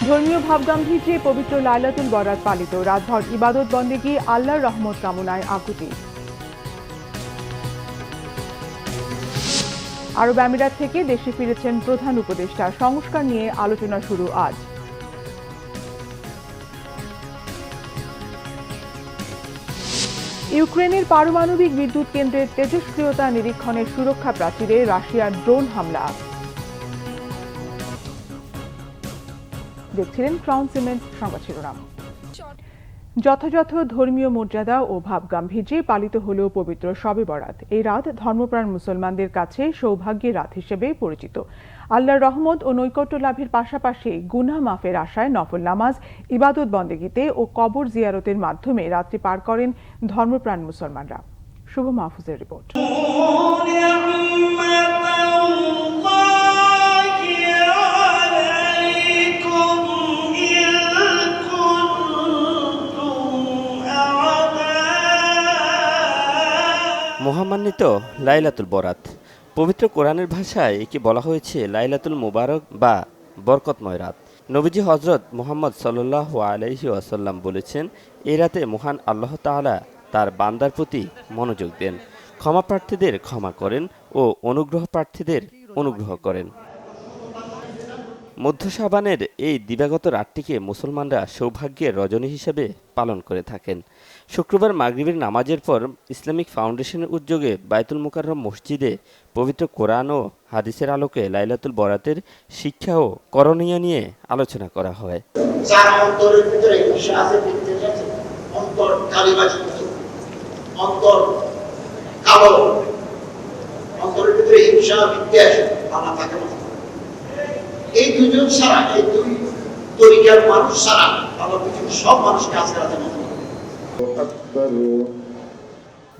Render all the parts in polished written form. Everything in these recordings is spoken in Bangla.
ধর্মীয় ভাবগাম্ভীর্যে পবিত্র লাইলাতুল বরাত পালিত, রাতভর ইবাদত বন্দেগী, আল্লাহর রহমত কামনায় আকুতি। আরব আমিরাত থেকে দেশে ফিরেছেন প্রধান উপদেষ্টা, সংস্কার নিয়ে আলোচনা শুরু আজ। ইউক্রেনের পারমাণবিক বিদ্যুৎ কেন্দ্রের তেজস্ক্রিয়তা নিরীক্ষণের সুরক্ষা প্রাচীরে রাশিয়ার ড্রোন হামলা। দেখছিলেন ক্রাউন সিমেন্ট সংবাদ শিরোনাম। যথাযথ ধর্মীয় মর্যাদা ও ভাবগাম্ভীর্যে পালিত হল পবিত্র শবে বরাত। এই রাত ধর্মপ্রাণ মুসলমানদের কাছে সৌভাগ্যের রাত হিসেবে পরিচিত। আল্লাহর রহমত ও নৈকট্য লাভের পাশাপাশি গুনাহ মাফের আশায় নফল নামাজ, ইবাদত বন্দেগীতে ও কবর জিয়ারতের মাধ্যমে রাত্রি পার করেন ধর্মপ্রাণ মুসলমানরা। শুভ মাহফুজের রিপোর্ট। মহামান্বিত লাইলাতুল বরাত। পবিত্র কোরআনের ভাষায় একে বলা হয়েছে লাইলাতুল মুবারক বা বরকতময় রাত। নবীজি হজরত মুহাম্মদ সাল্লাল্লাহু আলাইহি ওয়াসাল্লাম বলেছেন, এই রাতে মহান আল্লাহ তাআলা তার বান্দার প্রতি মনোযোগ দেন, ক্ষমা প্রার্থীদের ক্ষমা করেন ও অনুগ্রহ প্রার্থীদের অনুগ্রহ করেন। মধ্য শাবানের এই দিবাগত রাতটিকে মুসলমানরা সৌভাগ্যের রজনী হিসেবে পালন করে থাকেন। শুক্রবার মাগরিবের নামাজের পর ইসলামিক ফাউন্ডেশনের উদ্যোগে বায়তুল মুকাররম মসজিদে পবিত্র কোরআন ও হাদিসের আলোকে লাইলাতুল বরাতের শিক্ষা ও করণীয় নিয়ে আলোচনা করা হয়। এই দুজন ছাড়া, এই দুই তরিকার মানুষ ছাড়া আল্লাহ পৃথিবীর সব মানুষকে আজকে রাতে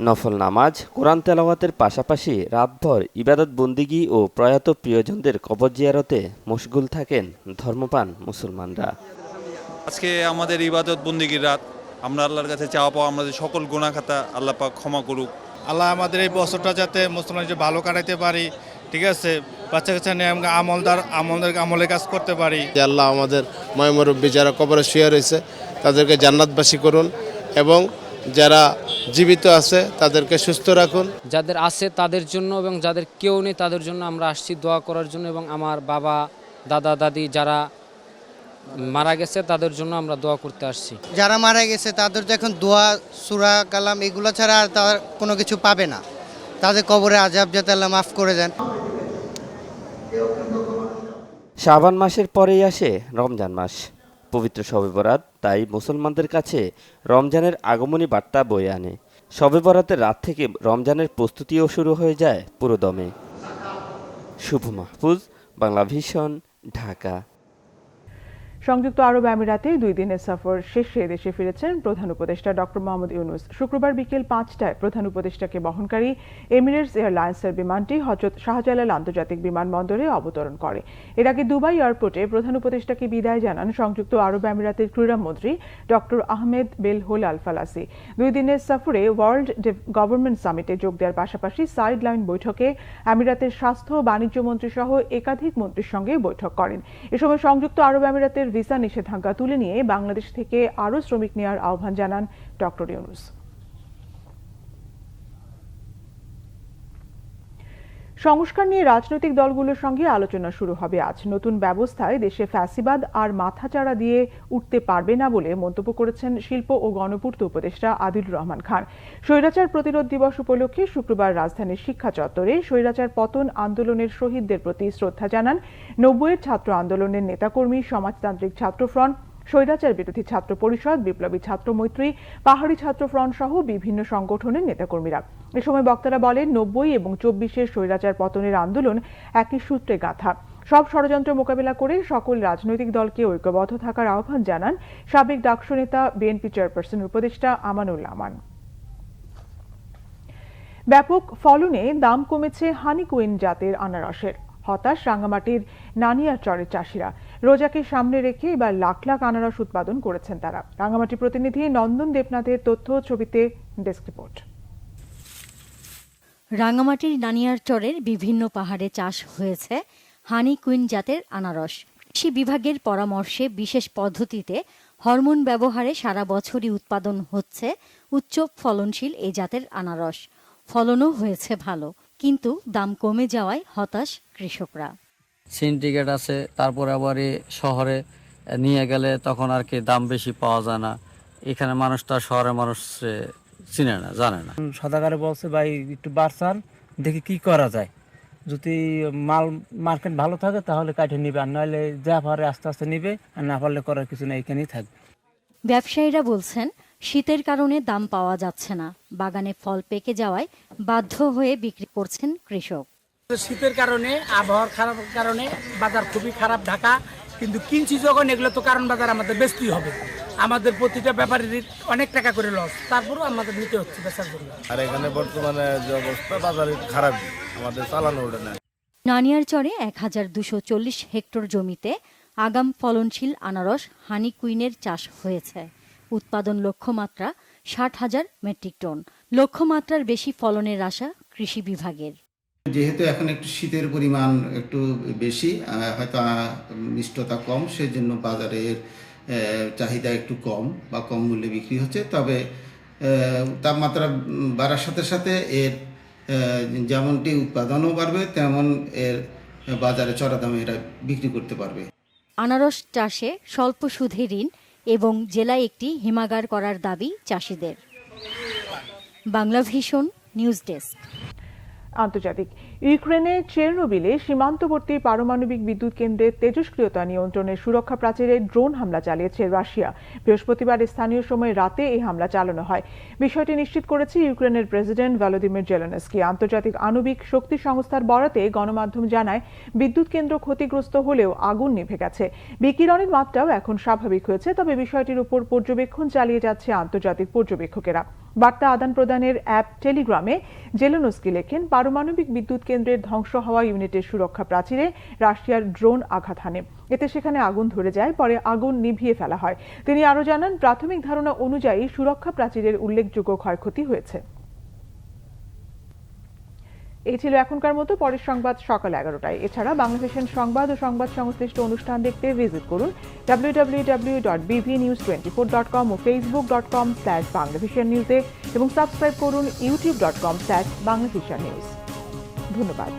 নফল নামাজ, কোরআন তেলাওয়াতের পাশাপাশি রাতভর ইবাদত বন্দিগি ও প্রয়াত প্রিয়জনদের কবর জিয়ারতে মশগুল থাকেন ধর্মপ্রাণ মুসলমানরা। আজকে আমাদের ইবাদত বন্দিগির রাত। আমরা আল্লাহর কাছে চাওয়া পাওয়া, আমাদের সকল গুনাহ খাতা আল্লাহ পাক ক্ষমা করুক। আল্লাহ আমাদের এই বছরটা যাতে মুসলমান ভালো কাটাইতে পারি, ঠিক আছে, বাচ্চা কাচ্চা নিয়ে আমরা আমলের কাজ করতে পারি। আল্লাহ আমাদের ময়মুরব্বী যারা কবরে শুয়ে রয়েছে তাদেরকে জান্নাতবাসী করুন এবং যারা জীবিত আছে তাদেরকে সুস্থ রাখুন। যাদের আছে তাদের জন্য এবং যাদের কেউ নেই তাদের জন্য আমরা আসছি দোয়া করার জন্য, এবং আমার বাবা, দাদা, দাদি যারা মারা গেছে তাদের জন্য আমরা দোয়া করতে আসছি। যারা মারা গেছে তাদের তো এখন দোয়া, সূরা কালাম এগুলো ছাড়া আর তার কোনো কিছু পাবে না। তাদের কবরে আযাব যাতে আল্লাহ মাফ করে দেন। শাবান মাসের পরেই আসে রমজান মাস, পবিত্র শবে বরাত। তাই মুসলমানদের কাছে রমজানের আগমনী বার্তা বয়ে আনে। শবে বরাতের রাত থেকে রমজানের প্রস্তুতিও শুরু হয়ে যায় পুরোদমে। শুভ মাহফুজ, বাংলা ভিশন, ঢাকা। সংযুক্ত আরব আমিরাতে 2 দিনের সফর শেষে দেশে ফিরেছেন প্রধান উপদেষ্টা ডক্টর মোহাম্মদ ইউনূস। শুক্রবার বিকেল 5টায় প্রধান উপদেষ্টাকে বহনকারী এমিরেটস এয়ারলাইন্সের বিমানটি হযরত শাহজালাল আন্তর্জাতিক বিমানবন্দরে অবতরণ করে। এর আগে দুবাই এয়ারপোর্টে প্রধান উপদেষ্টাকে বিদায় জানান সংযুক্ত আরব আমিরাতের ক্রীড়ামন্ত্রী ডক্টর আহমেদ বেল হোল আল ফালাসি। 2 দিনের সফরে ওয়ার্ল্ড গভর্নমেন্ট সামিটে যোগ দেওয়ার পাশাপাশি সাইড লাইন বৈঠকে আমিরাতের স্বাস্থ্য ও বাণিজ্য মন্ত্রী সহ একাধিক মন্ত্রীর সঙ্গে বৈঠক করেন। এ সময় সংযুক্ত আরব আমিরাতের ভিসা নিষেধাজ্ঞা তুলে নিয়ে বাংলাদেশ থেকে আরও শ্রমিক নেওয়ার আহ্বান জানান ডক্টর ইউনূস। সংস্কার নিয়ে রাজনৈতিক দলগুলোর সঙ্গে আলোচনা শুরু হবে আজ। নতুন ব্যবস্থায় দেশে ফ্যাসিবাদ আর মাথাচাড়া দিয়ে উঠতে পারবে না বলে মন্তব্য করেছেন শিল্প ও গণপূর্ত উপদেষ্টা আদিলুর রহমান খান। স্বৈরাচার প্রতিরোধ দিবস উপলক্ষে শুক্রবার রাজধানীর শিক্ষা চত্বরে স্বৈরাচার পতন আন্দোলনের শহীদদের প্রতি শ্রদ্ধা জানান 90-এর ছাত্র আন্দোলনের নেতাকর্মী, সমাজতান্ত্রিক ছাত্র ফ্রন্ট, স্বৈরাচার বিরোধী ছাত্র পরিষদ, বিপ্লবী ছাত্র মৈত্রী, পাহাড়ি ছাত্র ফ্রন্ট সহ বিভিন্ন সংগঠনের নেতাকর্মীরা। এ সময় বক্তারা বলেন, 90 এবং 24-এর স্বৈরাচার পতনের আন্দোলন একই সূত্রে গাঁথা। সব ষড়যন্ত্র মোকাবিলা করে সকল রাজনৈতিক দলকে ঐক্যবদ্ধ থাকার আহ্বান জানান সাবেক ডাকসু নেতা, বিএনপি চেয়ারপারসন উপদেষ্টা আমানুল্লাহ আমান। ব্যাপক ফলনে দাম কমেছে হানি কুইন জাতের আনারসের। হতাশ রাঙ্গামাটির নানিয়ারচরের চাষিরা। রোজাকে সামনে রেখে এবার লাখ লাখ আনারস উৎপাদন করেছেন তারা। রাঙ্গামাটি প্রতিনিধি নন্দন দেবনাথের তথ্য, ছবিতে ডেস্ক রিপোর্ট। রাঙ্গামাটির নানিয়ারচরের বিভিন্ন পাহাড়ে চাষ হয়েছে হানি কুইন জাতের আনারস। কৃষি বিভাগের পরামর্শে বিশেষ পদ্ধতিতে হরমোন ব্যবহারে সারা বছরই উৎপাদন হচ্ছে উচ্চ ফলনশীল এই জাতের আনারস। ফলনও হয়েছে ভালো, কিন্তু দাম কমে যাওয়ায় হতাশ কৃষকরা। সিন্ডিকেট আছে, তারপরে আবার শহরে নিয়ে গেলে তখন আর কি দাম বেশি পাওয়া যায় না। এখানে মানুষটা শহরের মানুষ চিনে না, জানে না। সদাগারে বলছে ভাই একটু বাড়ছান, দেখি কি করা যায়, যদি মাল মার্কেট ভালো থাকে তাহলে কাটে নিবে, আর নাহলে যা পারে আস্তে আস্তে নিবে, আর না পারলে করার কিছু না, এখানেই থাকবে। ব্যবসায়ীরা বলছেন শীতের কারণে দাম পাওয়া যাচ্ছে না, বাগানে ফল পেকে যাওয়ায় বাধ্য হয়ে বিক্রি করছেন কৃষক। শীতের কারণে, আবহাওয়ার খারাপের কারণে বাজার খুবই খারাপ ঢাকা, কিন্তু কিনছি যখন এগুলো তো কারণ বাজার আমাদের বেচতেই হবে, আমাদের প্রতিটা ব্যাপারের অনেক টাকা করে লস, তারপরেও আমাদের নিতে হচ্ছে বেচার জন্য। আর এখানে বর্তমানে যে অবস্থা বাজারে খারাপ, আমাদের চালানো ওঠে না। নানিয়ারচরে 1240 হেক্টর জমিতে আগাম ফলনশীল আনারস হানি কুইনের চাষ হয়েছে। উৎপাদন লক্ষ্যমাত্রা 60,000 মেট্রিক টন। লক্ষ্যমাত্রার বেশি ফলনের আশা কৃষি বিভাগের। যেহেতু এখন একটু শীতের পরিমাণ একটু বেশি, হয়তো মিষ্টতা কম, সেজন্য বাজারের চাহিদা একটু কম বা কম মূল্যে বিক্রি হচ্ছে। তবে তাপমাত্রা বাড়ার সাথে সাথে এর যেমনটি উৎপাদনও বাড়বে, তেমন এর বাজারে চড়া দামে এরা বিক্রি করতে পারবে। আনারস চাষে স্বল্প সুদে ঋণ এবং জেলায় একটি হিমাগার করার দাবি চাষিদের। Bangla vision news desk. আন্তর্জাতিক। ইউক্রেনের চেরনোবিলে সীমান্তবর্তী পারমাণবিক বিদ্যুৎ কেন্দ্রের তেজস্ক্রিয়তা নিয়ন্ত্রণে সুরক্ষা প্রাচীরে ড্রোন হামলা চালিয়েছে রাশিয়া। বৃহস্পতিবার স্থানীয় সময় রাতে এই হামলা চালানো হয়। বিষয়টি নিশ্চিত করেছে ইউক্রেনের প্রেসিডেন্ট ভলোদিমির জেলেনস্কি। আন্তর্জাতিক আণবিক শক্তি সংস্থার বরাতে গণমাধ্যম জানায় বিদ্যুৎ কেন্দ্র ক্ষতিগ্রস্ত হলেও আগুন নিভে গেছে। বিকিরণের মাত্রাও এখন স্বাভাবিক হয়েছে, তবে বিষয়টির উপর পর্যবেক্ষণ চালিয়ে যাচ্ছে আন্তর্জাতিক পর্যবেক্ষকেরা। বার্তা আদান প্রদানের অ্যাপ টেলিগ্রামে জেলেনস্কি লেখেন, পারমাণবিক বিদ্যুৎ কেন্দ্রের ধ্বংস হওয়া ইউনিটের সুরক্ষা প্রাচীরে রাশিয়ার ড্রোন আঘাত হানে। এতে সেখানে আগুন ধরে যায়, পরে আগুন নিভিয়ে ফেলা হয়। তিনি আরও জানান, প্রাথমিক ধারণা অনুযায়ী সুরক্ষা প্রাচীরের উল্লেখযোগ্য ক্ষয়ক্ষতি হয়েছে। এই ছিল এখনকার মতো। পরের সংবাদ সকাল 11টায়। এছাড়া বাংলাদেশের সংবাদ ও সংবাদ সংশ্লিষ্ট অনুষ্ঠান দেখতে ভিজিট করুন www.bvnews24.com ও facebook.com/banglavishnewsে এবং সাবস্ক্রাইব করুন youtube.com/banglavishnnews। ধন্যবাদ।